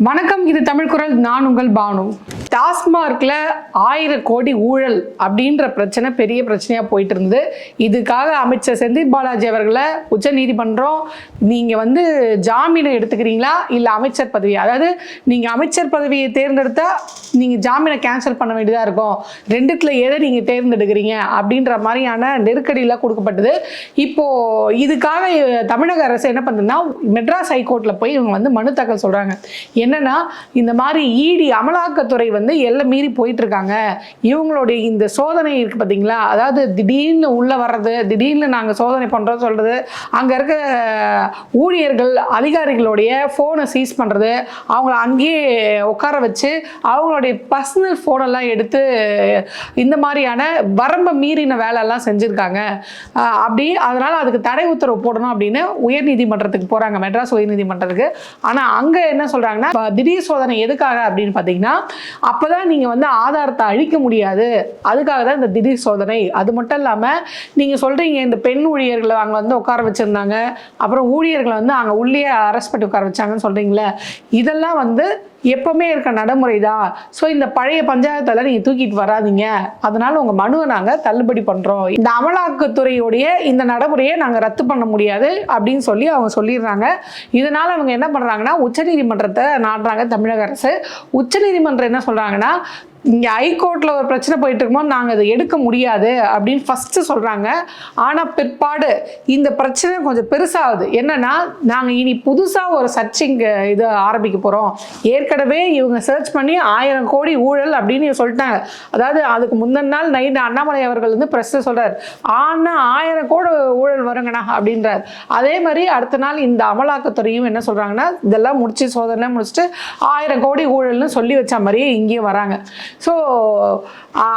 வணக்கம், இது தமிழ் குரல். நான் உங்கள் பானு. டாஸ்மார்க்ல 1000 கோடி ஊழல் அப்படின்ற பிரச்சனை பெரிய பிரச்சனையா போயிட்டு இருந்தது. இதுக்காக அமைச்சர் செந்தில் பாலாஜி அவர்களை உச்ச நீதிமன்றம் நீங்க ஜாமீனை எடுத்துக்கிறீங்களா இல்ல அமைச்சர் பதவி, அதாவது நீங்க அமைச்சர் பதவியை தேர்ந்தெடுத்தா நீங்க ஜாமீனை கேன்சல் பண்ண வேண்டியதா இருக்கும், ரெண்டுத்துல எதை நீங்க தேர்ந்தெடுக்கிறீங்க அப்படின்ற மாதிரியான நெருக்கடியெல்லாம் கொடுக்கப்பட்டது. இப்போ இதுக்காக தமிழக அரசு என்ன பண்ணுதுன்னா மெட்ராஸ் ஹைகோர்ட்ல போய் இவங்க மனு தாக்கல் சொல்றாங்க. என்னன்னா இந்த மாதிரி இடி அமலாக்கத்துறை எல்லாம் மீறி போயிட்டு இருக்காங்க, இவங்களுடைய இந்த சோதனை இருக்கு பார்த்தீங்களா, அதாவது திடீர்னு உள்ள வர்றது, திடீர்னு நாங்க சோதனை பண்றோம் சொல்றது, அங்க இருக்க ஊழியர்கள் அதிகாரிகளுடைய போனை சீஸ் பண்றது, அவங்கள அங்கேயே உட்கார வச்சு அவங்களுடைய பர்சனல் போனெல்லாம் எடுத்து இந்த மாதிரியான வரம்பை மீறின வேலை எல்லாம் செஞ்சிருக்காங்க. அப்படி அதனால அதுக்கு தடை உத்தரவு போடணும் அப்படின்னு உயர் நீதிமன்றத்துக்கு போறாங்க, மெட்ராஸ் உயர் நீதிமன்றத்துக்கு. ஆனா அங்க என்ன சொல்றாங்கன்னா திடீர் சோதனை எதுக்காக அப்படின்னு பார்த்தீங்கன்னா அப்பதான் நீங்க ஆதாரத்தை அழிக்க முடியாது, அதுக்காக தான் இந்த திடீர் சோதனை. அது மட்டும் இல்லாம நீங்க சொல்றீங்க இந்த பெண் ஊழியர்களை அங்க உட்கார வச்சிருந்தாங்க, அப்புறம் ஊழியர்களை அங்க உள்ளே அரெஸ்ட் பண்ணி உட்கார வச்சாங்கன்னு சொல்றீங்களே, இதெல்லாம் எப்பவுமே இருக்க நடைமுறை தான். ஸோ இந்த பழைய பஞ்சாயத்தெல்லாம் நீங்க தூக்கிட்டு வராதிங்க, அதனால உங்க மனுவை நாங்க தள்ளுபடி பண்றோம், இந்த அமலாக்கத்துறையுடைய இந்த நடைமுறையை நாங்க ரத்து பண்ண முடியாது அப்படின்னு சொல்லி அவங்க சொல்லிடுறாங்க. இதனால அவங்க என்ன பண்றாங்கன்னா உச்சநீதிமன்றத்தை நாடுறாங்க தமிழக அரசு. உச்சநீதிமன்றம் என்ன சொல்றாங்கன்னா இங்கே ஹைகோர்ட்டில் ஒரு பிரச்சனை போயிட்டு இருக்கும்போது நாங்கள் அதை எடுக்க முடியாது அப்படின்னு ஃபஸ்ட்டு சொல்கிறாங்க. ஆனால் பிற்பாடு இந்த பிரச்சனை கொஞ்சம் பெருசாகுது. என்னன்னா நாங்கள் இனி புதுசாக ஒரு சர்ச்சிங் இது ஆரம்பிக்க போகிறோம், ஏற்கனவே இவங்க சர்ச் பண்ணி 1000 கோடி ஊழல் அப்படின்னு சொல்லிட்டாங்க. அதாவது அதுக்கு முந்தின நாள் நைட்டு அண்ணாமலை அவர்கள் ப்ரெஸ்ஸை சொல்கிறார், ஆனால் 1000 கோடி ஊழல் வருங்கண்ணா அப்படின்றார். அதே மாதிரி அடுத்த நாள் இந்த அமலாக்கத்துறையும் என்ன சொல்கிறாங்கன்னா இதெல்லாம் முடிச்சு சோதனை முடிச்சுட்டு 1000 கோடி ஊழல்னு சொல்லி வச்ச மாதிரியே இங்கேயும் வராங்க. ஸோ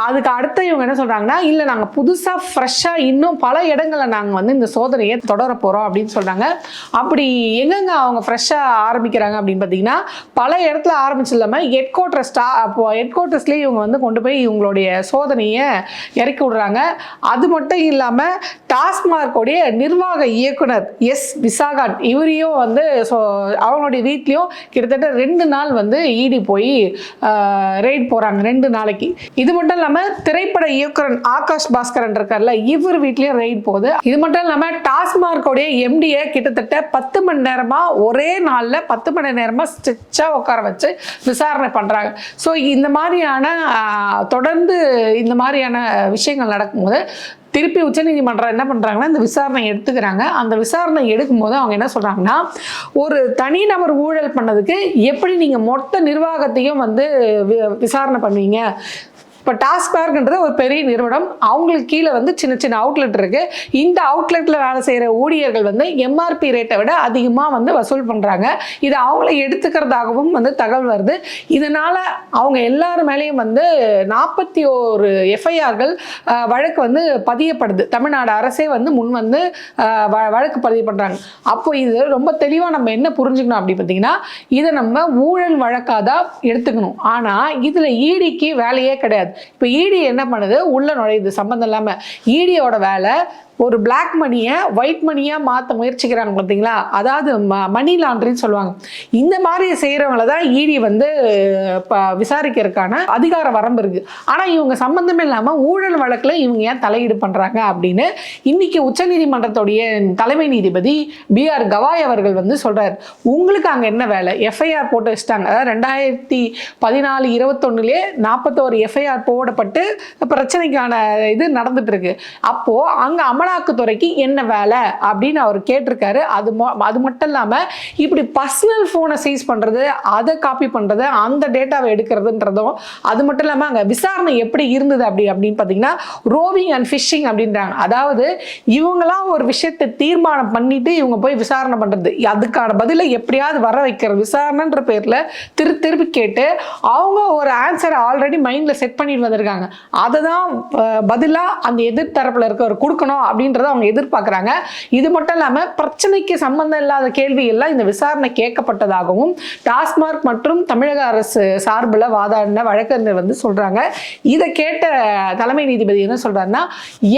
அதுக்கு அடுத்து இவங்க என்ன சொல்றாங்கன்னா இல்லை நாங்கள் புதுசாக ஃப்ரெஷ்ஷாக இன்னும் பல இடங்களில் நாங்கள் இந்த சோதனையை தொடர போகிறோம் அப்படின்னு சொல்கிறாங்க. அப்படி எங்கெங்க அவங்க ஃப்ரெஷ்ஷாக ஆரம்பிக்கிறாங்க அப்படின்னு பார்த்தீங்கன்னா பல இடத்துல ஆரம்பிச்சு இல்லாமல் ஹெட் குவார்ட்டர்ஸ்லேயே இவங்க கொண்டு போய் இவங்களுடைய சோதனையை இறக்கி விடுறாங்க. அது மட்டும் இல்லாமல் டாஸ்மார்க்கோடைய நிர்வாக இயக்குனர் விசாகாட் இவரையும் அவங்களுடைய வீட்லேயும் கிட்டத்தட்ட 2 நாள் இடி போய் ரெய்ட் போகிறாங்க, 2 நாளைக்கு. இது மட்டும் இல்லாமல் திரைப்பட இயக்குனர் ஆகாஷ் பாஸ்கரன் இருக்கார்ல, இவர் வீட்லயும் ரெய்ட் போகுது. இது மட்டும் இல்லாமல் டாஸ்மார்க்கோடைய எம்டியை கிட்டத்தட்ட 10 மணி நேரமா ஒரே நாளில் 10 மணி நேரமா ஸ்ட்ரிக்டா உட்கார வச்சு விசாரணை பண்றாங்க. ஸோ இந்த மாதிரியான தொடர்ந்து இந்த மாதிரியான விஷயங்கள் நடக்கும்போது திருப்பி உச்சநீதிமன்றம் என்ன பண்றாங்கன்னா இந்த விசாரணை எடுத்துக்கிறாங்க. அந்த விசாரணை எடுக்கும்போது அவங்க என்ன சொல்றாங்கன்னா ஒரு தனிநபர் ஊழல் பண்ணதுக்கு எப்படி நீங்க மொத்த நிர்வாகத்தையும் விசாரணை பண்ணுவீங்க. இப்போ டாஸ்மார்க்ன்றது ஒரு பெரிய நிறுவனம், அவங்களுக்கு கீழே சின்ன சின்ன அவுட்லெட் இருக்கு. இந்த அவுட்லெட்ல வேலை செய்யற ஊழியர்கள் எம்ஆர்பி ரேட்டை விட அதிகமாக வசூல் பண்றாங்க. இது அவங்கள எடுத்துக்கிறதாகவும் தகவல் வருது. இதனால அவங்க எல்லாரு மேலேயும் 41 எஃப்ஐஆர்கள் வழக்கு பதியப்படுது. தமிழ்நாடு அரசே முன் வழக்கு பதிவு பண்றாங்க. அப்போ இது ரொம்ப தெளிவா நம்ம என்ன புரிஞ்சுக்கணும் அப்படி பார்த்தீங்கன்னா இதை நம்ம ஊழல் வழக்காதான் எடுத்துக்கணும். ஆனா இதுல ஈடிக்கு வேலையே கிடையாது. இப்ப இடி என்ன பண்ணுது, உள்ள நுழையுது சம்பந்தம் இல்லாம. இடியோட வேலை ஒரு பிளாக் மணியை ஒயிட் மணியா மாற்ற முயற்சிக்கிறாங்க பார்த்தீங்களா, அதாவது மணி லாண்டரின்னு சொல்லுவாங்க. இந்த மாதிரி செய்யறவங்கள தான் இடி விசாரிக்கிறதுக்கான அதிகார வரம்பு இருக்கு. ஆனா இவங்க சம்பந்தமே இல்லாம ஊழல் வழக்குல இவங்க ஏன் தலையீடு பண்றாங்க அப்படின்னு இன்னைக்கு உச்சநீதிமன்றத்துடைய தலைமை நீதிபதி BR கவாய் அவர்கள் சொல்றாரு. உங்களுக்கு அங்க என்ன வேலை, எஃப்ஐஆர் போட்டு வச்சுட்டாங்க. அதாவது 2014-21 41 எஃப்ஐஆர் போடப்பட்டு பிரச்சனைக்கான இது நடந்துட்டு இருக்கு. அப்போ அங்க அமலாக்கத்துறைக்கு என்ன வேலை அப்படின்னு அவர் கேட்டிருக்காரு. அது மட்டும் இல்லாம இப்படி பர்சனல் போனை சீஸ் பண்றது, அதை காப்பி பண்றது, அந்த டேட்டாவை எடுக்கிறதுன்றதும், அது மட்டும் இல்லாம அங்க விசாரணை எப்படி இருந்தது அப்படின்னு பாத்தீங்கன்னா ரோவிங் அண்ட் ஃபிஷிங் அப்படின்றாங்க. அதாவது இவங்களாம் ஒரு விஷயத்தை தீர்மானம் பண்ணிட்டு இவங்க போய் விசாரணை பண்றது, அதுக்கான பதிலை எப்படியாவது வர வைக்கிறது, விசாரணைன்ற பேர்ல திருப்பி கேட்டு அவங்க ஒரு ஆன்சரை ஆல்ரெடி மைண்ட்ல செட் பண்ணிட்டு வந்திருக்காங்க. அதை தான் பதிலா அந்த எதிர்த்தரப்புல இருக்க கொடுக்கணும் அப்படின்றத அவங்க எதிர்பார்க்குறாங்க. இது மட்டும் இல்லாமல் பிரச்சனைக்கு சம்பந்தம் இல்லாத கேள்வி எல்லாம் இந்த விசாரணை கேட்கப்பட்டதாகவும் டாஸ்மார்க் மற்றும் தமிழக அரசு சார்பில் வாதாடின வழக்கறிஞர் வந்து சொல்றாங்க. இதை கேட்ட தலைமை நீதிபதி என்ன சொல்றாருன்னா,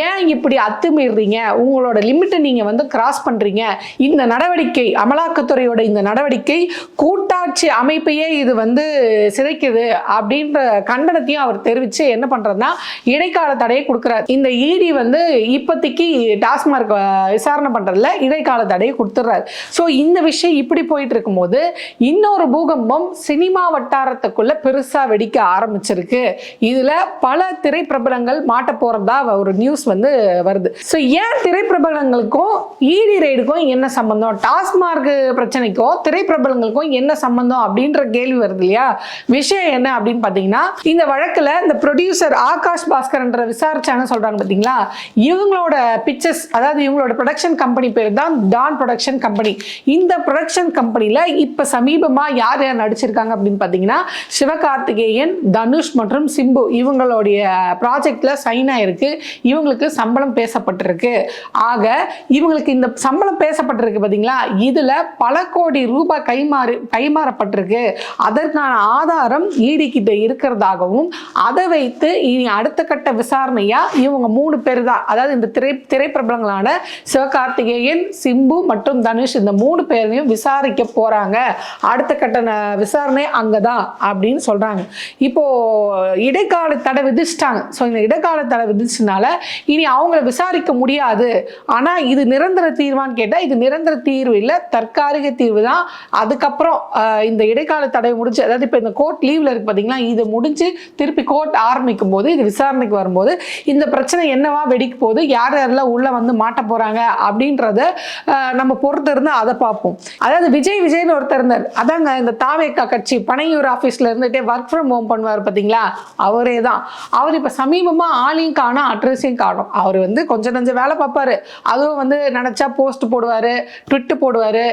ஏன் இப்படி அத்துமீறீங்க, உங்களோட லிமிட்டை நீங்க வந்து கிராஸ் பண்றீங்க, இந்த நடவடிக்கை அமலாக்கத்துறையோட இந்த நடவடிக்கை கூட்டாட்சி அமைப்பையே இது வந்து சிதைக்குது அப்படின்ற கண்டனத்தையும் அவர் தெரிவித்து என்ன பண்றதுன்னா இடைக்கால தடையை கொடுக்குறாரு. இந்த இடி வந்து இப்போதைக்கு டாஸ்மார்க் விசாரணை பண்றதுல இடைக்கால தடையை கொடுத்துறாரு. ஸோ இந்த விஷயம் இப்படி போயிட்டு இருக்கும்போது இன்னொரு பூகம்பம் சினிமா வட்டாரத்துக்குள்ள பெருசா வெடிக்க ஆரம்பிச்சிருக்கு. இதுல பல திரைப்பிரபலங்கள் மாட்ட போறதா ஒரு நியூஸ் வந்து வருது. ஸோ ஏன் திரைப்பிரபலங்களுக்கும் இடி ரெய்டுக்கும் என்ன சம்பந்தம், டாஸ்மார்க் பிரச்சனைக்கும் திரைப்பிரபலங்களுக்கும் என்ன சம்பந்தம் அப்படின்ற கேள்வி வருது இல்லையா. விஷயம் என்ன அப்படின்னு பாத்தீங்கன்னா, இந்த வழக்குல இந்த ப்ரொடியூசர் ஆகாஷ் பாஸ்கர் என்ற விசாரிச்சாங்க சொல்றாங்க பாத்தீங்களா, இவங்களோட பிக்சர்ஸ், அதாவது இவங்களோட ப்ரொடக்ஷன் கம்பெனி பேர் தான் டான் ப்ரொடக்ஷன் கம்பெனி. இந்த ப்ரொடக்ஷன் கம்பெனில இப்ப சமீபமா யார் யார் நடிச்சிருக்காங்க அப்படின்னு பாத்தீங்கன்னா, சிவகார்த்திகேயன், தனுஷ் மற்றும் சிம்பு இவங்களுடைய ப்ராஜெக்ட்ல சைன் ஆயிருக்கு. இவங்களுக்கு சம்பளம் பேசப்பட்டிருக்கு. ஆக இவங்களுக்கு இந்த சம்பளம் பேசப்பட்டிருக்கு பாத்தீங்களா, இதுல பல கோடி ரூபாய் கைமாறப்பட்டிருக்கு. அதற்கான ஆதாரம் ஈடி கிட்ட இருக்கிறதாகவும் அதை வைத்து இனி அடுத்த கட்ட விசாரணையா இவங்க 3 பேர் தான், அதாவது இந்த திரைப்பிரபலங்களான சிவகார்த்திகேயன், சிம்பு மற்றும் தனுஷ் இந்த 3 பேரையும் விசாரிக்க போறாங்க. அடுத்த கட்ட விசாரணை அங்கதான் அப்படின்னு சொல்றாங்க. இப்போ இடைக்கால தடை விதிச்சிட்டாங்க. ஸோ இந்த இடைக்கால தடை விதிச்சனால இனி அவங்கள விசாரிக்க முடியாது. ஆனா இது நிரந்தர தீர்வான்னு கேட்டா இது நிரந்தர தீர்வு இல்லை, தற்காலிக தீர்வு தான். அதுக்கப்புறம் இந்த இடைக்கால தடை முடிஞ்சு, அதாவது இப்போ இந்த கோர்ட் லீவ்ல இருக்கு பாத்தீங்களா, இது முடிஞ்சு திருப்பி கோர்ட் ஆரம்பிக்கும் போது இது விசாரணைக்கு வரும்போது இந்த பிரச்சனை என்னவா வெடிக்க போகுது, யார் யாரெல்லாம் உள்ள வந்து மாட்ட போறாங்க அப்படின்றத நம்ம பொறுத்து இருந்து அதை பார்ப்போம். அதாவது விஜய்னு ஒருத்தர் இருந்தார், அதாங்க இந்த தாவேகா கட்சி பனையூர் ஆஃபீஸ்ல இருந்துட்டே ஒர்க் ஃப்ரம் ஹோம் பண்ணுவார் பார்த்தீங்களா, அவரே தான். அவர் இப்போ சமீபமாக ஆளையும் காணும் அட்ரஸையும் காணும். அவர் வந்து கொஞ்சம் வேலை பார்ப்பாரு, அதுவும் வந்து நினைச்சா போஸ்ட் போடுவார், ட்விட்டு போடுவார்,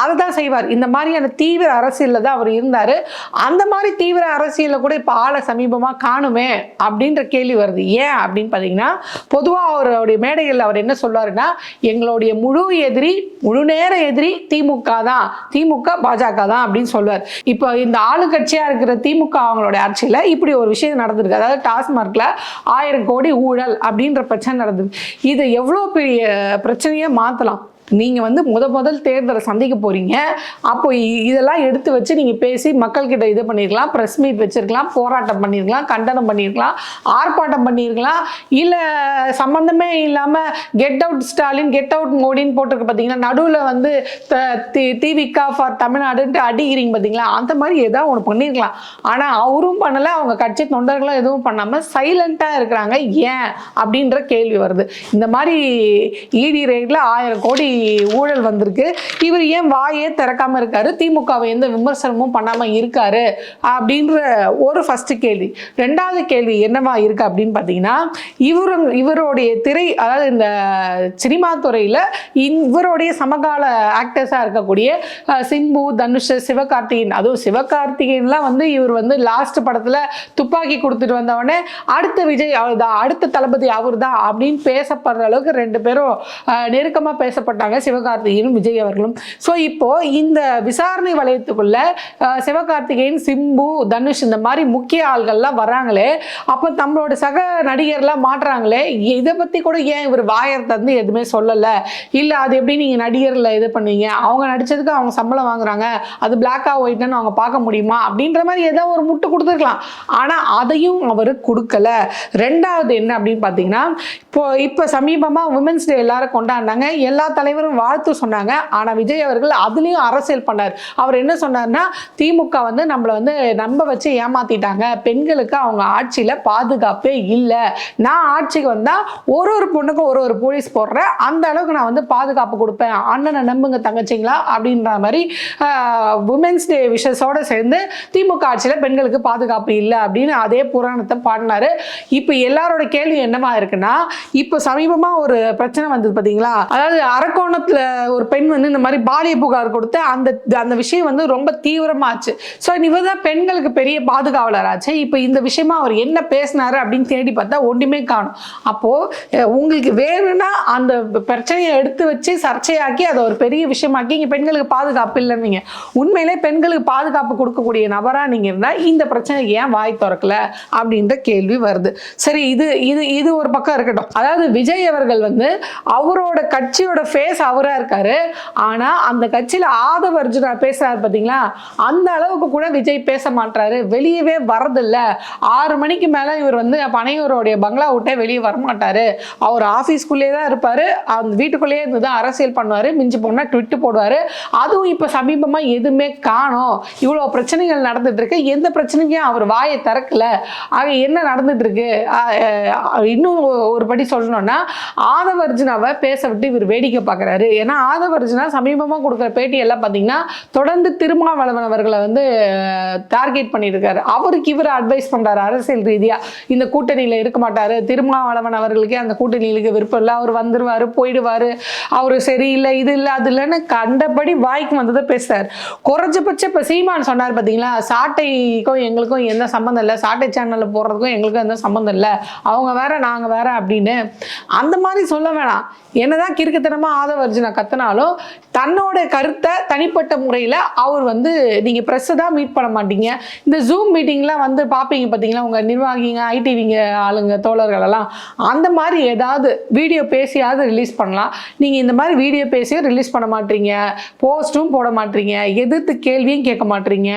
அதை தான் செய்வார். இந்த மாதிரியான தீவிர அரசியலில் தான் அவர் இருந்தார். அந்த மாதிரி தீவிர அரசியலில் கூட இப்போ ஆளை சமீபமாக காணுமே அப்படின்ற கேள்வி வருது. ஏன் அப்படின்னு பார்த்தீங்கன்னா, பொதுவாக அவருடைய மேடைகளில் அவர் என்ன சொல்வாருன்னா, எங்களுடைய முழு நேர எதிரி திமுக தான், திமுக பாஜக தான் அப்படின்னு சொல்வார். இப்போ இந்த ஆளுங்கட்சியா இருக்கிற திமுக அவங்களோட ஆட்சியில இப்படி ஒரு விஷயம் நடந்திருக்கு. அதாவது டாஸ்மார்க்ல 1000 கோடி ஊழல் அப்படின்ற பிரச்சனை நடந்திருக்கு. இது எவ்வளவு பெரிய பிரச்சனையை மாத்தலாம். நீங்க வந்து முதல் தேர்தலை சந்திக்க போறீங்க. அப்போ இதெல்லாம் எடுத்து வச்சு நீங்க பேசி மக்கள் கிட்ட இது பண்ணிருக்கலாம், பிரஸ் மீட் வச்சிருக்கலாம், போராட்டம் பண்ணிருக்கலாம், கண்டனம் பண்ணிருக்கலாம், ஆர்ப்பாட்டம் பண்ணிருக்கலாம், இல்ல சம்பந்தமே இல்லாம get out Stalin, get out மோடின்னு போட்டிருக்கு பாத்தீங்கன்னா, நடுவுல வந்து திவிக ஃபார் தமிழ்நாடுன்ட்டு அடிக்கிறீங்க பாத்தீங்களா, அந்த மாதிரி ஏதாவது ஒன்று பண்ணிருக்கலாம். ஆனா அவரும் பண்ணல, அவங்க கட்சி தொண்டர்களும் எதுவும் பண்ணாம சைலண்டா இருக்கிறாங்க. ஏன் அப்படின்ற கேள்வி வருது. இந்த மாதிரி இடி ரெய்ட்ல 1000 கோடி ஊழல் வந்திருக்கு. இவர் ஏன் வாயே திறக்காம இருக்காரு, திமுகவை எந்த விமர்சனமும் பண்ணாம இருக்காரு அப்படின்ற ஒரு ஃபர்ஸ்ட் கேள்வி. ரெண்டாவது கேள்வி என்னவா இருக்கு அப்படின்னு பாத்தீங்கன்னா, இவருடைய அதாவது இந்த சினிமா துறையில இவருடைய சமகால ஆக்டர்ஸா இருக்கக்கூடிய சிம்பு, தனுஷ், சிவகார்த்திகேயன், அதுவும் சிவகார்த்திகேயன்லாம் வந்து இவர் வந்து லாஸ்ட் படத்துல துப்பாக்கி கொடுத்துட்டு வந்தவொடனே அடுத்த விஜய் அவர்தான், அடுத்த தளபதி அவர் தான் அப்படின்னு பேசப்படுற அளவுக்கு 2 பேரும் நெருக்கமா பேசப்பட்டாங்க, சிவகார்த்திகேயனும் விஜய் அவர்களும். ஸோ இப்போ இந்த விசாரணை வளையத்துக்குள்ள சிவகார்த்திகேயன், சிம்பு, தனுஷ் இந்த மாதிரி முக்கிய ஆள்கள்லாம் வராங்களே, அப்போ நம்மளோட சக நடிகர்லாம் மாட்டுறாங்களே, இதை பத்தி கூட ஏன் இவர் வாயர் தந்து எதுவுமே சொல்லல? இல்ல அது எப்படி நீங்க நடிகர்ல இது பண்ணீங்க, அவங்க நடிச்சதுக்கு அவங்க சம்பளம் வாங்குறாங்க, அது பிளாக்கா ஒயிட்னு அவங்க பார்க்க முடியுமா அப்படின்ற மாதிரி ஏதோ ஒரு முட்டு கொடுத்துருக்கலாம். ஆனா அதையும் அவர் கொடுக்கல. ரெண்டாவது என்ன அப்படின்னு பாத்தீங்கன்னா, இப்போ சமீபமா உமன்ஸ் டே எல்லாரும் கொண்டாடினாங்க, எல்லா தலைவரும் வாழ்த்து சொன்னாங்க. ஆனா விஜய் அவர்கள் அதுலயும் அரசியல் பண்ணார். அவர் என்ன சொன்னார்னா, திமுக வந்து நம்மளை வந்து நம்ப வச்சு ஏமாத்திட்டாங்க, பெண்களுக்கு அவங்க ஆட்சியில பாதுகாப்பே இல்லை, நான் ஆட்சிக்கு வந்தா ஒரு பொண்ணுக்கும் ஒரு போலீஸ் போடுறேன், அந்த அளவுக்கு நான் வந்து பாதுகாப்பு கொடுப்பேன், அண்ணனை நம்புங்க தங்கச்சிங்களா அப்படின்ற மாதிரி உமன்ஸ் டே விஷஸோட சேர்ந்து திமுக ஆட்சியில பெண்களுக்கு பாதுகாப்பு இல்லை அப்படின்னு அதே புராணத்தை பாடினாரு. இப்போ எல்லாரோட கேள்வி என்னவா இருக்குன்னா, இப்போ சமீபமா ஒரு பிரச்சனை வந்தது பாத்தீங்களா, அதாவது அரக்கோணம் கும்பகோணத்துல ஒரு பெண் வந்து இந்த மாதிரி பாலிய புகார் கொடுத்து அந்த விஷயம் வந்து ரொம்ப தீவிரமாச்சு. ஸோ இவர் தான் பெண்களுக்கு பெரிய பாதுகாவலர் ஆச்சு. இப்போ இந்த விஷயமா அவர் என்ன பேசினாரு அப்படின்னு தேடி பார்த்தா ஒன்றுமே காணும். அப்போ உங்களுக்கு வேணும்னா அந்த பிரச்சனையை எடுத்து வச்சு சர்ச்சையாக்கி அதை ஒரு பெரிய விஷயமாக்கி இங்கே பெண்களுக்கு பாதுகாப்பு இல்லைன்னு உண்மையிலே பெண்களுக்கு பாதுகாப்பு கொடுக்கக்கூடிய நபராக நீங்கள் இருந்தால் இந்த பிரச்சனைக்கு ஏன் வாய் திறக்கல அப்படின்ற கேள்வி வருது. சரி, இது இது இது ஒரு பக்கம் இருக்கட்டும். அதாவது விஜய் அவர்கள் வந்து அவரோட கட்சியோட ஃபேஸ் அவராக இருக்காரு. ஆனால் அந்த கட்சியில் ஆதவ அர்ஜுனா பேசுறாரு பார்த்தீங்களா, அந்த அளவுக்கு கூட விஜய் பேச மாட்டாரு, வெளியவே வரதில்ல. 6 மணிக்கு மேலே இவர் வந்து பனையூரோடைய பங்களா விட்டே வெளியே வரமாட்டாரு. அவர் ஆஃபீஸ்க்குள்ளேயே தான் இருப்பார், அந்த வீட்டுக்குள்ளேயே இருந்து தான் அரசியல் பண்ணுவார், மிஞ்சி போனால் ட்விட்டு போடுவார். அதுவும் இப்போ சமீபமாக எதுவுமே காணோம். இவ்வளோ பிரச்சனைகள் நடந்துட்டு இருக்கு, எந்த பிரச்சனைக்கும் அவர் வாயை திறக்கல. ஆக என்ன நடந்துட்டு இருக்கு? இன்னும் ஒரு படி சொல்லணும்னா ஆதவ அர்ஜுனாவை பேச விட்டு இவர் வேடிக்கை பார்க்குறாரு. ஏன்னா ஆதவ அர்ஜுனா சமீபமாக கொடுக்குற பேட்டி எல்லாம் பார்த்தீங்கன்னா தொடர்ந்து திருமாவளவன் அவர்களை வந்து டார்கெட் பண்ணிட்டு இருக்காரு. அவருக்கு இவர் அட்வைஸ் பண்றாரு அரசியல் ரீதியா, இந்த கூட்டணியில இருக்க மாட்டாரு, திருமாவளவன் அவர்களுக்கே அந்த கூட்டணியிலுக்கு விருப்பம் இல்லை, அவர் வந்துருவாரு போயிடுவாரு, அவரு சரியில்லை இது இல்லை அது இல்லைன்னு கண்டபடி வாய்க்கு வந்ததை பேசுறாரு. குறைஞ்சபட்சம் இப்ப சீமான் சொன்னார் பார்த்தீங்களா, சாட்டைக்கும் எங்களுக்கும் எந்த சம்மந்தம் இல்லை, சாட்டை சேனல்ல போடுறதுக்கும் எங்களுக்கும் எந்த சம்மந்தம் இல்லை, அவங்க வேற நாங்க வேற அப்படின்னு அந்த மாதிரி சொல்ல வேணாம். என்னதான் கிறுக்குத்தனமா ஆதவ அர்ஜுனா கத்தினாலும் தன்னோட கருத்தை தனிப்பட்ட முறையில் அவர் வந்து நீங்க ப்ரெஸ் தான் மீட் பண்ண மாட்டீங்க, இந்த ஜூம் மீட்டிங்லாம் வந்து பார்ப்பீங்க பார்த்தீங்களா உங்க நிர்வாகிங்க ஐடிவிங்க ஆளுங்க தோழர்கள் எல்லாம், அந்த மாதிரி ஏதாவது வீடியோ பேசியாவது ரிலீஸ் பண்ணலாம். நீங்க இந்த மாதிரி வீடியோ பேசியும் ரிலீஸ் பண்ண மாட்டீங்க, போஸ்ட்டும் போட மாட்டீங்க, எதிர்த்து கேள்வியும் கேட்க மாட்டீங்க.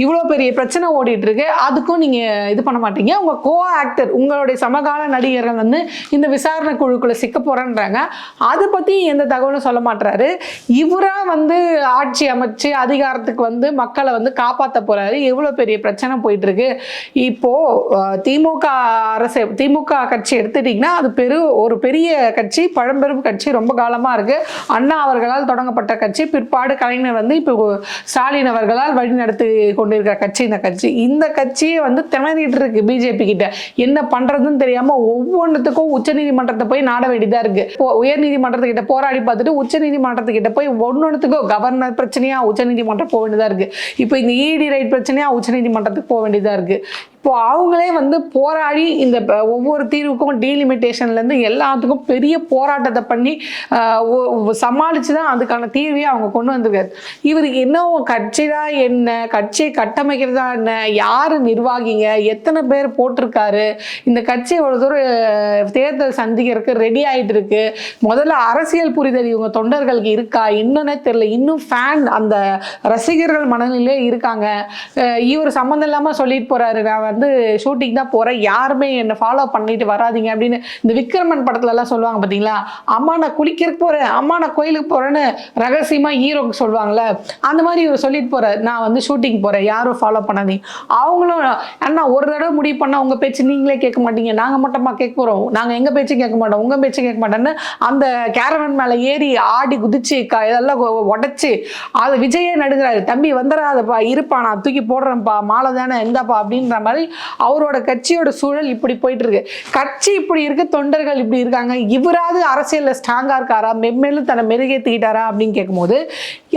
இவ்வளோ பெரிய பிரச்சனை ஓடிட்டு இருக்கு, அதுக்கும் நீங்க இது பண்ண மாட்டீங்க. உங்க கோ ஆக்டர் உங்களுடைய சமகால நடிகர்கள் வந்து இந்த விசாரணை குழுக்குள்ள சிக்க போறேன்றாங்க, அதை பத்தி எந்த தகவலும் சொல்ல மாட்டாரு. இவரா வந்து ஆட்சி அமைச்சு அதிகாரத்துக்கு வந்து மக்களை வந்து காப்பாற்ற போறாரு. எவ்வளவு பெரிய பிரச்சனை போயிட்டு இருக்கு. இப்போ திமுக அரசு திமுக கட்சி எடுத்துட்டீங்கன்னா அது ஒரு பெரிய கட்சி, பழம்பெரும் கட்சி, ரொம்ப காலமா இருக்கு. அண்ணா அவர்களால் தொடங்கப்பட்ட கட்சி, பிற்பாடு கலைஞர் வந்து இப்போ ஸ்டாலின் அவர்களால் வழிநடத்தி கொண்டிருக்கிற கட்சி இந்த கட்சியை வந்து திணறிட்டு இருக்கு பிஜேபி கிட்ட. என்ன பண்றதுன்னு தெரியாம ஒவ்வொன்றுத்துக்கும் உச்ச நீதிமன்றத்தை போய் நாட வேண்டியதா இருக்கு. உயர் நீதிமன்றத்துக்கிட்ட போராடி பார்த்துட்டு உச்ச நீதிமன்றத்துக்கிட்ட போய் ஒன்னொன்னுத்துக்கும் கவர்னர் பிரச்சனையா உச்ச நீதிமன்றம் போக வேண்டியதா இருக்கு. இப்போ இந்த இடி ரைட் பிரச்சனையா உச்ச நீதிமன்றத்துக்கு போக வேண்டியதா இருக்கு. இப்போ அவங்களே வந்து போராடி இந்த ஒவ்வொரு தீர்வுக்கும் டீலிமிட்டேஷன்லேருந்து எல்லாத்துக்கும் பெரிய போராட்டத்தை பண்ணி சமாளித்து தான் அதுக்கான தீர்வையை அவங்க கொண்டு வந்திருக்காரு. இவருக்கு என்ன கட்சிதான் என்ன, கட்சியை கட்டமைக்கிறதா என்ன, யார் நிர்வாகிங்க, எத்தனை பேர் போட்டிருக்காரு, இந்த கட்சி ஒரு தூரம் தேர்தல் சந்திக்கிறதுக்கு ரெடி ஆகிட்டு இருக்கு, முதல்ல அரசியல் புரிதல் இவங்க தொண்டர்களுக்கு இருக்கா இன்னொன்னே தெரியல, இன்னும் ஃபேன் அந்த ரசிகர்கள் மனநிலையே இருக்காங்க. இவர் சம்மந்தம் இல்லாமல் சொல்லிட்டு போறாரு, நான் வந்து ஷூட்டிங் தான் போறேன், யாருமே என்னை ஃபாலோ பண்ணிட்டு வராதிங்க அப்படின்னு. இந்த விக்ரமன் படத்துல எல்லாம் சொல்லுவாங்க பார்த்தீங்களா, அம்மா நான் குளிக்கிறதுக்கு போறேன், அம்மா நான் கோயிலுக்கு போறேன்னு ரகசியமா ஹீரோக்கு சொல்லுவாங்கல்ல, அந்த மாதிரி இவர் சொல்லிட்டு போறாரு, நான் வந்து ஷூட்டிங் போறேன், யாரும் ஃபாலோ பண்ணாதீங்க. அவங்களும் அண்ணா ஒரு தடவை முடிவு பண்ணா உங்க பேச்சு நீங்களே கேட்க மாட்டீங்க, நாங்க மட்டுமா கேட்க போறோம், நாங்க எங்க பேச்சு கேட்க மாட்டோம், உங்க பேச்சு கேட்க மாட்டோன்னு அந்த கேரவன் மேல ஏறி ஆடி குதிச்சு இதெல்லாம் உடைச்சு அது விஜயே நடுங்கிறாரு, தம்பி வந்துடாதப்பா இருப்பா நான் தூக்கி போடுறேன்ப்பா மாலை தானே இந்தாப்பா அப்படின்ற மாதிரி அவரோட கட்சியோட சூழல் இப்படி போயிட்டு இருக்கு. கட்சி இப்படி இருக்கு, தொண்டர்கள் இப்படி இருக்காங்க. இவராது அரசியல்ல ஸ்ட்ராங்கா இருக்காரா, மென்மேலும் தன்னை மெருகேற்றிக்கிட்டாரா அப்படின்னு கேட்கும்போது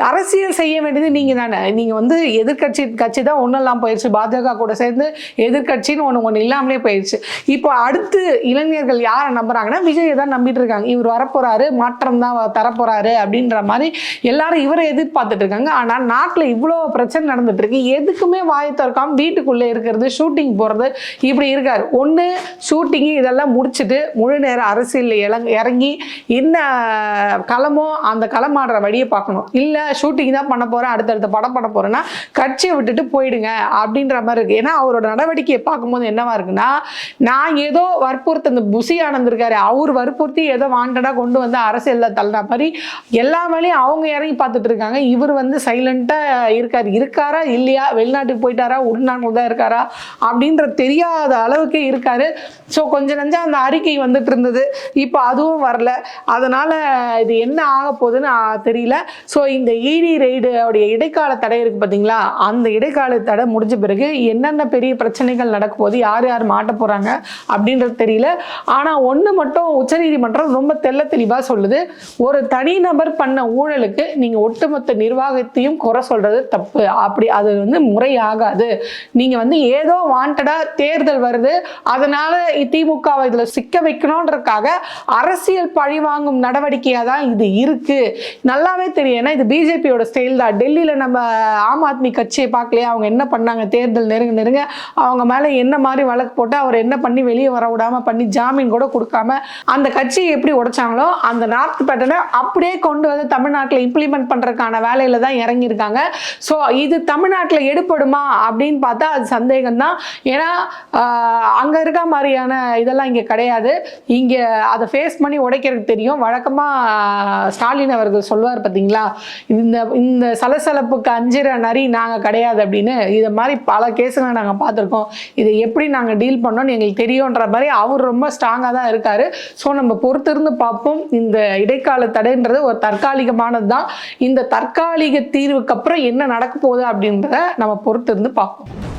அரசியல் செய்ய வேண்டியது நீங்க தானே. நீங்க வந்து கட்சி தான் ஒன்றும் இல்லாமல் போயிடுச்சு, பாஜக கூட சேர்ந்து எதிர்கட்சின்னு ஒன்று இல்லாமலே போயிடுச்சு. இப்போ அடுத்து இளைஞர்கள் யாரை நம்புறாங்கன்னா விஜயை தான் நம்பிட்டு இருக்காங்க. இவர் வரப்போறாரு, மாற்றம் தான் தரப்போறாரு அப்படின்ற மாதிரி எல்லாரும் இவரை எதிர்பார்த்துட்டு இருக்காங்க. ஆனால் நாட்டில் இவ்வளோ பிரச்சனை நடந்துட்டு இருக்கு, எதுக்குமே வாயை திறக்காம வீட்டுக்குள்ளே இருக்கிறது, ஷூட்டிங் போகிறது, இப்படி இருக்காரு. ஒன்று ஷூட்டிங்கு இதெல்லாம் முடிச்சுட்டு முழு நேர அரசியலில் இறங்கி என்ன களமோ அந்த களமாடுற வழியை பார்க்கணும். இல்லை ஷூட்டிங் தான் பண்ண போகிறேன், அடுத்தடுத்த படம் பண்ண போகிறேன்னா கட்சியை விட்டுட்டு போயிடுங்க அப்படின்ற மாதிரி இருக்குது. ஏன்னா அவரோட நடவடிக்கையை பார்க்கும்போது என்னவா இருக்குன்னா, நான் ஏதோ வற்புறுத்த இந்த புசி ஆனந்த் இருக்காரு, அவர் வற்புறுத்தி ஏதோ வாண்டடாக கொண்டு வந்து அரசியலில் தள்ளின மாதிரி எல்லா வேலையும் அவங்க இறங்கி பார்த்துட்டு இருக்காங்க. இவர் வந்து சைலண்ட்டாக இருக்காரா இல்லையா, வெளிநாட்டுக்கு போயிட்டாரா, உள்நாட்டில் தான் இருக்காரா அப்படின்ற தெரியாத அளவுக்கு இருக்காரு. ஸோ கொஞ்சம் நஞ்சம் அந்த அறிக்கை வந்துட்டு இருந்தது, இப்போ அதுவும் வரல. அதனால இது என்ன ஆக போகுதுன்னு தெரியல. ஸோ இந்த இடி ரெய்டு உடைய இடைக்கால தடை இருக்கு பார்த்தீங்களா, அந்த இடைக்கால தடை முடிஞ்ச பிறகு என்னென்ன பெரிய பிரச்சனைகள் நடக்க போகுது, யார் யார் மாட்ட போறாங்க அப்படின்றது தெரியல. ஆனால் ஒன்று மட்டும் உச்சநீதிமன்றம் ரொம்ப தெள்ள தெளிவாக சொல்லுது, ஒரு தனிநபர் பண்ண ஊழலுக்கு நீங்கள் ஒட்டுமொத்த நிர்வாகத்தையும் குறை சொல்றது தப்பு, அப்படி அது முறையாகாது. நீங்கள் ஏதோ வாண்டடா தேர்தல் வருது அதனால திமுகவை இதில் சிக்க வைக்கணுன்றதுக்காக அரசியல் பழிவாங்கும் நடவடிக்கையாக தான் இது இருக்கு. நல்லாவே தெரியும், ஏன்னா இது பிஜேபியோட ஸ்டைல் தான். டெல்லியில் நம்ம ஆம் ஆத்மி கட்சியை பார்க்கலையா, அவங்க என்ன பண்ணாங்க, தேர்தல் நெருங்க அவங்க மேலே என்ன மாதிரி வழக்கு போட்டு அவர் என்ன பண்ணி வெளியே வர விடாம பண்ணி ஜாமீன் கூட கொடுக்காம அந்த கட்சியை எப்படி உடைச்சாங்களோ அந்த நார்த் பேட்டர்னை அப்படியே கொண்டு வந்து தமிழ்நாட்டில் இம்ப்ளிமெண்ட் பண்றதுக்கான வேலையில தான் இறங்கியிருக்காங்க. ஸோ இது தமிழ்நாட்டில் எடுப்படுமா அப்படின்னு பார்த்தா அது சந்தேகம் தான். ஏன்னா அங்க இருக்க மாதிரியான இதெல்லாம் இங்க கிடையாது. இங்க அதை ஃபேஸ் பண்ணி உடைக்கிறதுக்கு தெரியும். வழக்கமா ஸ்டாலின் அவர்கள் சொல்வார் பார்த்தீங்களா, இந்த சலசலப்புக்கு அஞ்சிற நரி நாங்கள் கிடையாது அப்படின்னு. இதை மாதிரி பல கேஸுகளை நாங்கள் பார்த்துருக்கோம். இதை எப்படி நாங்கள் டீல் பண்ணோம்னு எங்களுக்கு தெரியுன்ற மாதிரி அவர் ரொம்ப ஸ்ட்ராங்காக தான் இருக்காரு. ஸோ நம்ம பொறுத்திருந்து பார்ப்போம். இந்த இடைக்கால தடைன்றது ஒரு தற்காலிகமானது தான். இந்த தற்காலிக தீர்வுக்கு அப்புறம் என்ன நடக்க போகுது அப்படின்றத நம்ம பொறுத்திருந்து பார்ப்போம்.